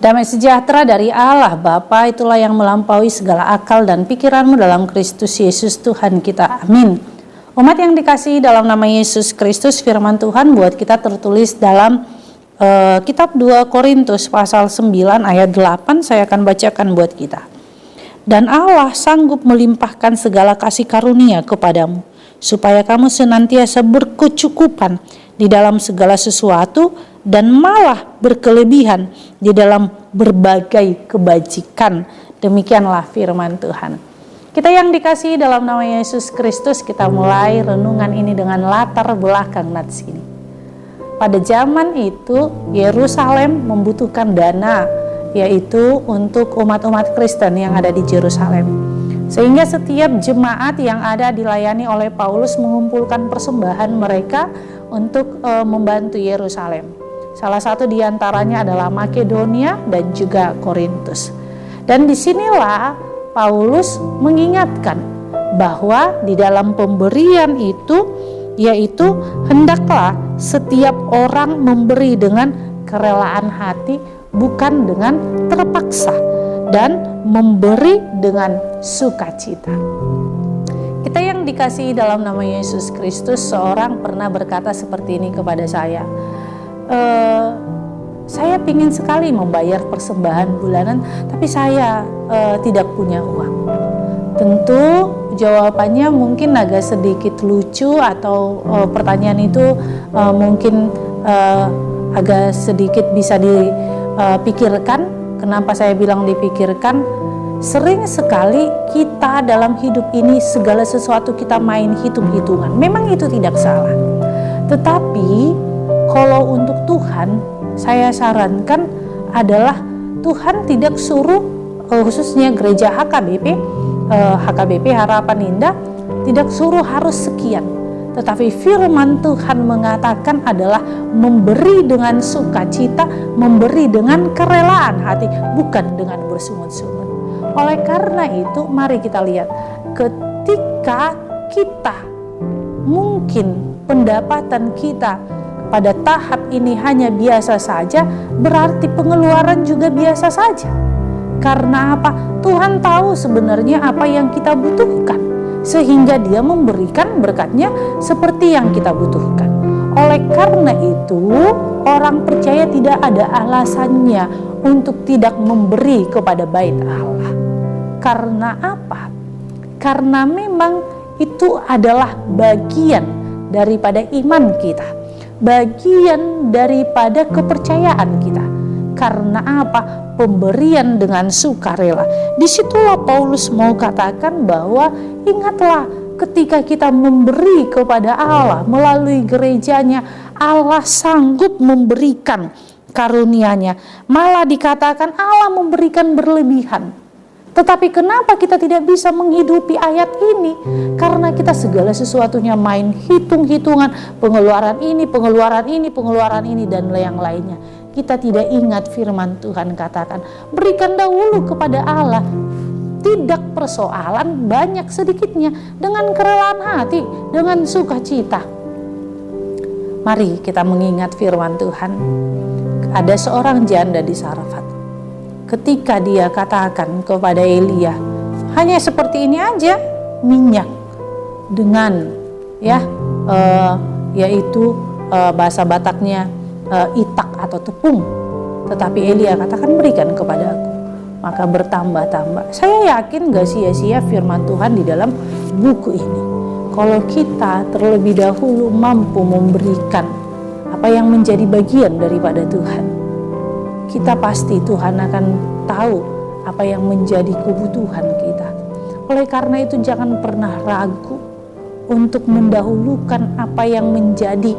Damai sejahtera dari Allah Bapa itulah yang melampaui segala akal dan pikiranmu dalam Kristus Yesus Tuhan kita. Amin. Umat yang dikasihi dalam nama Yesus Kristus, firman Tuhan buat kita tertulis dalam kitab 2 Korintus pasal 9 ayat 8. Saya akan bacakan buat kita. Dan Allah sanggup melimpahkan segala kasih karunia kepadamu, supaya kamu senantiasa berkecukupan di dalam segala sesuatu dan malah berkelebihan di dalam berbagai kebajikan. Demikianlah firman Tuhan. Kita yang dikasihi dalam nama Yesus Kristus, kita mulai renungan ini dengan latar belakang nats ini. Pada zaman itu Yerusalem membutuhkan dana, yaitu untuk umat-umat Kristen yang ada di Yerusalem. Sehingga setiap jemaat yang ada dilayani oleh Paulus mengumpulkan persembahan mereka untuk membantu Yerusalem. Salah satu diantaranya adalah Makedonia dan juga Korintus. Dan disinilah Paulus mengingatkan bahwa di dalam pemberian itu, yaitu hendaklah setiap orang memberi dengan kerelaan hati, bukan dengan terpaksa, dan memberi dengan sukacita. Kita yang dikasihi dalam nama Yesus Kristus, seorang pernah berkata seperti ini kepada saya. Saya ingin sekali membayar persembahan bulanan, tapi saya tidak punya uang. Tentu jawabannya mungkin agak sedikit lucu, atau pertanyaan itu mungkin agak sedikit bisa dipikirkan. Kenapa saya bilang dipikirkan? Sering sekali kita dalam hidup ini segala sesuatu kita main hitung-hitungan. Memang itu tidak salah. Tetapi kalau untuk Tuhan, saya sarankan adalah Tuhan tidak suruh, khususnya gereja HKBP Harapan Indah, tidak suruh harus sekian. Tetapi firman Tuhan mengatakan adalah memberi dengan sukacita, memberi dengan kerelaan hati, bukan dengan bersungut-sungut. Oleh karena itu, mari kita lihat, ketika kita mungkin pendapatan kita pada tahap ini hanya biasa saja, berarti pengeluaran juga biasa saja. Karena apa? Tuhan tahu sebenarnya apa yang kita butuhkan, sehingga Dia memberikan berkatnya seperti yang kita butuhkan. Oleh karena itu, orang percaya tidak ada alasannya untuk tidak memberi kepada bait Allah. Karena apa? Karena memang itu adalah bagian daripada iman kita, bagian daripada kepercayaan kita. Karena apa? Pemberian dengan sukarela. Disitulah Paulus mau katakan bahwa ingatlah, ketika kita memberi kepada Allah melalui gerejanya, Allah sanggup memberikan karunia-Nya. Malah dikatakan Allah memberikan berlebihan. Tetapi kenapa kita tidak bisa menghidupi ayat ini? Karena kita segala sesuatunya main hitung-hitungan, pengeluaran ini, dan yang lainnya. Kita tidak ingat firman Tuhan katakan, berikan dahulu kepada Allah. Tidak persoalan banyak sedikitnya, dengan kerelaan hati, dengan sukacita. Mari kita mengingat firman Tuhan. Ada seorang janda di Sarefat. Ketika dia katakan kepada Elia, hanya seperti ini aja minyak dengan yaitu bahasa Bataknya itak atau tepung. Tetapi Elia katakan, berikan kepada aku, maka bertambah-tambah. Saya yakin gak sia-sia firman Tuhan di dalam buku ini. Kalau kita terlebih dahulu mampu memberikan apa yang menjadi bagian daripada Tuhan, kita pasti Tuhan akan tahu apa yang menjadi kebutuhan kita. Oleh karena itu, jangan pernah ragu untuk mendahulukan apa yang menjadi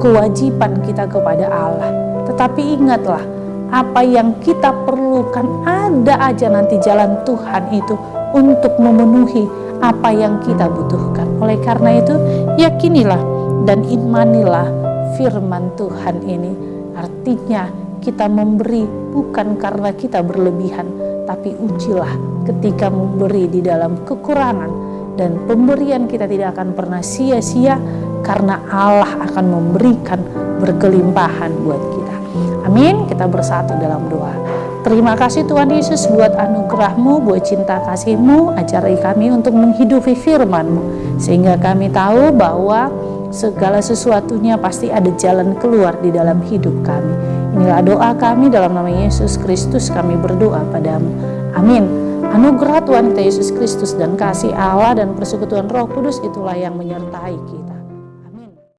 kewajiban kita kepada Allah. Tetapi ingatlah, apa yang kita perlukan ada aja nanti jalan Tuhan itu untuk memenuhi apa yang kita butuhkan. Oleh karena itu, yakinilah dan imanilah firman Tuhan ini. Artinya kita memberi bukan karena kita berlebihan, tapi ujilah ketika memberi di dalam kekurangan, dan pemberian kita tidak akan pernah sia-sia karena Allah akan memberikan berkelimpahan buat kita. Amin. Kita bersatu dalam doa. Terima kasih Tuhan Yesus buat anugerah-Mu, buat cinta kasih-Mu, ajari kami untuk menghidupi firman-Mu, sehingga kami tahu bahwa segala sesuatunya pasti ada jalan keluar di dalam hidup kami. Inilah doa kami dalam nama Yesus Kristus kami berdoa padamu. Amin. Anugerah Tuhan kita Yesus Kristus dan kasih Allah dan persekutuan Roh Kudus itulah yang menyertai kita.